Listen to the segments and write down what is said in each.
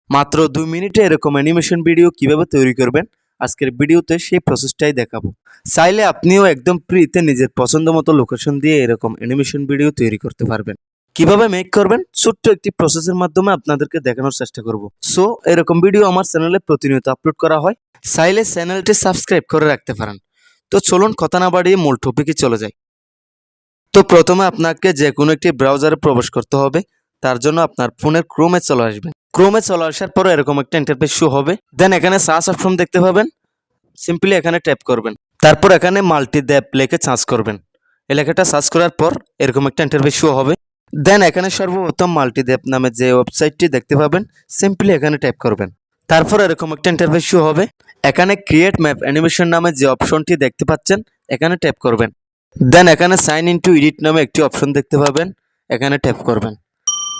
মাত্র 2 মিনিটে এরকম অ্যানিমেশন ভিডিও কিভাবে তৈরি করবেন আজকের ভিডিওতে সেই প্রসেসটাই দেখাবো। চাইলে আপনিও একদম ফ্রিতে নিজের পছন্দ মতো লোকেশন দিয়ে এরকম অ্যানিমেশন ভিডিও তৈরি করতে পারবেন। কিভাবে মেক করবেন ছোট্ট একটি প্রসেসের মাধ্যমে আপনাদেরকে দেখানোর চেষ্টা করব। সো এরকম ভিডিও আমার চ্যানেলে প্রতিনিয়ত আপলোড করা হয়, চাইলে চ্যানেলটি সাবস্ক্রাইব করে রাখতে পারেন। তো চলুন কথা না বাড়িয়ে মূল টপিকে চলে যাই। তো প্রথমে আপনাকে যে কোনো একটি ব্রাউজারে প্রবেশ করতে হবে। তার জন্য আপনার ফোনের ক্রোমে চলে আসবেন। ক্রোমে চলে আসার পরে এরকম একটা ইন্টারফেস শো হবে। দেন এখানে সার্চ অপশন দেখতে পাবেন, সিম্পলি এখানে ট্যাপ করবেন। তারপর এখানে মাল্টি দ্যাপ লিখে সার্চ করবেন। এই লেখাটা সার্চ করার পর এরকম একটা ইন্টারফেস শো হবে। দেন এখানে সর্বপ্রথম মাল্টি দ্যাপ নামে যে ওয়েবসাইটটি দেখতে পাবেন, সিম্পলি এখানে ট্যাপ করবেন। তারপর এরকম একটা ইন্টারফেস শো হবে। এখানে ক্রিয়েট ম্যাপ অ্যানিমেশন নামে যে অপশনটি দেখতে পাচ্ছেন, এখানে ট্যাপ করবেন। দেন এখানে সাইন ইন টু এডিট নামে একটি অপশন দেখতে পাবেন, এখানে ট্যাপ করবেন।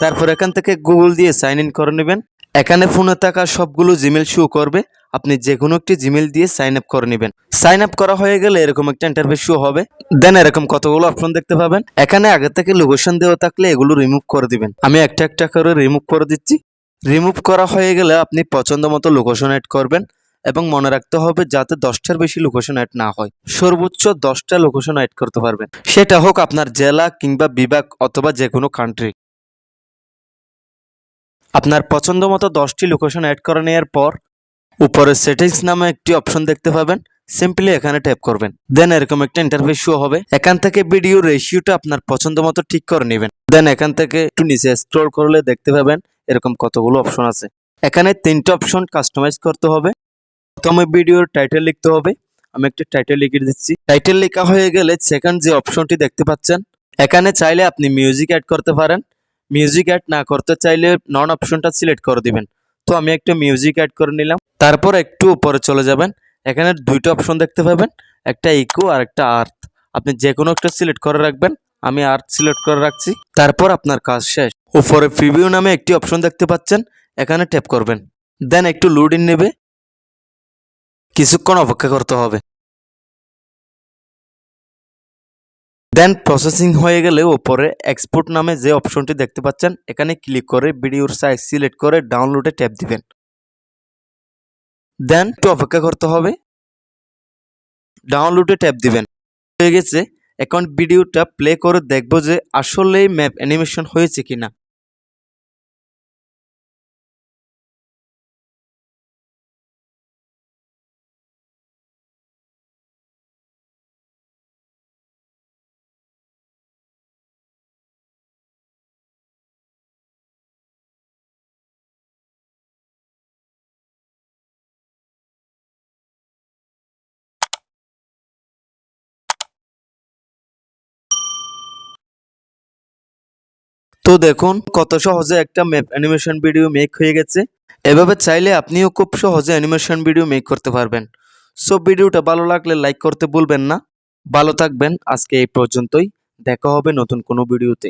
তারপর এখান থেকে গুগল দিয়ে সাইন ইন করে নেবেন। এখানে ফোনে থাকা সবগুলো জিমেল শো করবে, আপনি যে কোনো একটি জিমেল দিয়ে সাইন আপ করে নেবেন। সাইন আপ করা হয়ে গেলে এরকম একটা ইন্টারফেস শো হবে। দেন এরকম কতগুলো অপশন দেখতে পাবেন। এখানে আগে থেকে লোকেশন দেওয়া থাকলে এগুলো রিমুভ করে দিবেন। আমি একটা একটা করে রিমুভ করে দিচ্ছি। রিমুভ করা হয়ে গেলে আপনি পছন্দ মতো লোকেশন অ্যাড করবেন এবং মনে রাখতে হবে যাতে 10টার বেশি লোকেশন অ্যাড না হয়। সর্বোচ্চ 10টা লোকেশন অ্যাড করতে পারবেন, সেটা হোক আপনার জেলা কিংবা বিভাগ অথবা যে কোনো কান্ট্রি। আপনার পছন্দ মতো 10টি লোকেশন অ্যাড করে নেওয়ার পর উপরে সেটিংস নামে একটি অপশন দেখতে পাবেন, সিম্পলি এখানে ট্যাপ করবেন। দেন এরকম একটা ইন্টারফেস শো হবে। এখান থেকে ভিডিও রেশিওটা আপনার পছন্দ মতো ঠিক করে নেবেন। দেন এখান থেকে একটু নিচে স্ক্রল করলে দেখতে পাবেন এরকম কতগুলো অপশন আছে। এখানে 3টে অপশন কাস্টমাইজ করতে হবে। প্রথমে ভিডিওর টাইটেল লিখতে হবে। আমি একটা টাইটেল লিখে দিচ্ছি। টাইটেল লেখা হয়ে গেলে সেকেন্ড যে অপশনটি দেখতে পাচ্ছেন, এখানে চাইলে আপনি মিউজিক অ্যাড করতে পারেন। মিউজিক অ্যাড না করতে চাইলে নন অপশনটা সিলেক্ট করে দিবেন। তো আমি একটা মিউজিক অ্যাড করে নিলাম। তারপর একটু উপরে চলে যাবেন। এখানে 2টা অপশন দেখতে পাবেন, একটা ইকো আর একটা আর্থ। আপনি যে কোনো একটা সিলেক্ট করে রাখবেন। আমি আর্থ সিলেক্ট করে রাখছি। তারপর আপনার কাজ শেষ। উপরে প্রিভিউ নামে একটি অপশন দেখতে পাচ্ছেন, এখানে ট্যাপ করবেন। দেন একটু লোডিং নেবে, কিছুক্ষণ অপেক্ষা করতে হবে। দেন প্রসেসিং হয়ে গেলে উপরে এক্সপোর্ট নামে যে অপশনটি দেখতে পাচ্ছেন, এখানে ক্লিক করে ভিডিওর সাইজ সিলেক্ট করে ডাউনলোডে ট্যাপ দিবেন। দেন একটু অপেক্ষা করতে হবে, ডাউনলোডে ট্যাপ দিবেন। হয়ে গেছে। এখন ভিডিওটা প্লে করে দেখব যে আসলেই ম্যাপ অ্যানিমেশন হয়েছে কিনা। তো দেখুন কত সহজে একটা ম্যাপ অ্যানিমেশন ভিডিও মেক হয়ে গেছে। এভাবে চাইলে আপনিও খুব সহজে অ্যানিমেশন ভিডিও মেক করতে পারবেন। সো ভিডিওটা ভালো লাগলে লাইক করতে ভুলবেন না। ভালো থাকবেন। আজকে এই পর্যন্তই। দেখা হবে নতুন কোনো ভিডিওতে।